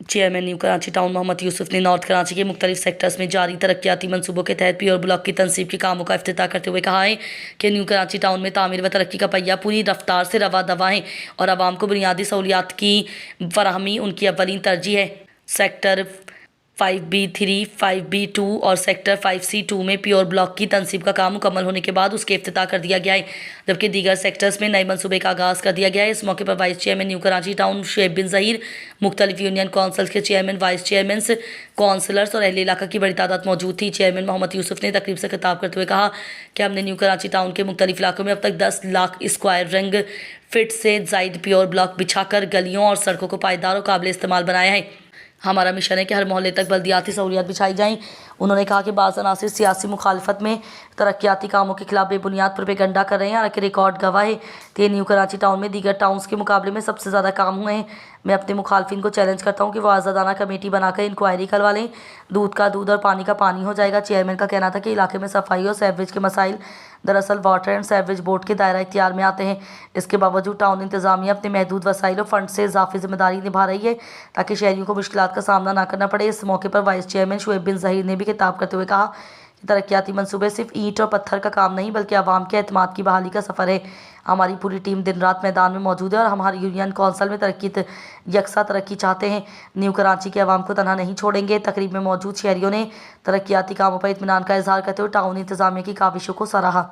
Chairman new Karachi town Mohammad Yusuf ने north Karachi के मुख्तलिफ सेक्टर्स में जारी तरक्याती मंसूबों के तहत प्योर ब्लॉक की तनसीब के कामों का इफ्तिताह करते हुए कहा है कि न्यू कराची टाउन में तामीर व तरक्की का पहिया पूरी रफ्तार से रवा दवा है और आवाम को बुनियादी सहूलियात की फराहमी उनकी अव्वलीन तरजीह है। सेक्टर 5B3, 5B2 और सेक्टर 5C2 में प्योर ब्लॉक की तनसीब का काम मुकम्मल होने के बाद उसके इफ्तिताह कर दिया गया है, जबकि दीगर सेक्टर्स में नए मनसूबे का आगाज़ कर दिया गया है। इस मौके पर vice chairman new Karachi town Shoaib bin Zaheer, मुख्तलिफ यूनियन कौंसिल्स के चेयरमैन, वाइस चेयरमैन्स, कौंसलर्स और अहले इलाका की बड़ी तादाद मौजूद थी। चेयरमैन मोहम्मद यूसुफ ने तकरीब से खिताब करते हुए कहा कि हमने न्यू कराची टाउन के मुख्तलिफ इलाकों में अब तक 10 लाख स्क्वायर रंग फिट से ज़ायद प्योर ब्लॉक बिछाकर गलियों और सड़कों को पायदार और काबिल इस्तेमाल बनाया है। हमारा मिशन है कि हर मोहल्ले तक बल्दियाती सहूलियात बिछाई जाएँ। उन्होंने कहा कि बाज़ अनासिर सियासी मुखालफत में तरक्याती कामों के खिलाफ बेबुनियाद प्रोपेगंडा कर रहे हैं। हालांकि रिकॉर्ड गवाह है कि न्यू कराची टाउन में दीगर टाउन्स के मुकाबले में सबसे ज़्यादा काम हुए हैं। मैं अपने मुखालफिन को चैलेंज करता हूँ कि वो आज़ादाना कमेटी बनाकर इंक्वायरी करवा लें। दूध का दूध और पानी का पानी हो जाएगा। चेयरमैन का कहना था कि इलाके में सफाई और सीवरेज के मसाइल दरअसल वाटर एंड सीवरेज बोर्ड के दायरा इख्तियार में आते हैं। इसके बावजूद टाउन इंतजामिया अपने महदूद वसाइल और फंड से इजाफी जिम्मेदारी निभा रही है ताकि शहरियों को मुश्किलात का सामना ना करना पड़े। इस मौके पर वाइस चेयरमैन शुएब बिन ज़हीर ने भी खिताब करते हुए कहा कि तरक्याती मंसूबे सिर्फ ईंट और पत्थर का काम नहीं बल्कि आवाम के एतमाद की बहाली का सफ़र है। हमारी पूरी टीम दिन रात मैदान में मौजूद है और हमारी यूनियन कौंसिल में यकसा तरक्की चाहते हैं। न्यू कराची के अवाम को तनहा नहीं छोड़ेंगे। तकरीब में मौजूद शहरियों ने तरक्याती कामों पर इत्मीनान का इजहार करते हुए टाउन इंतजामिया की काविशों को सराहा।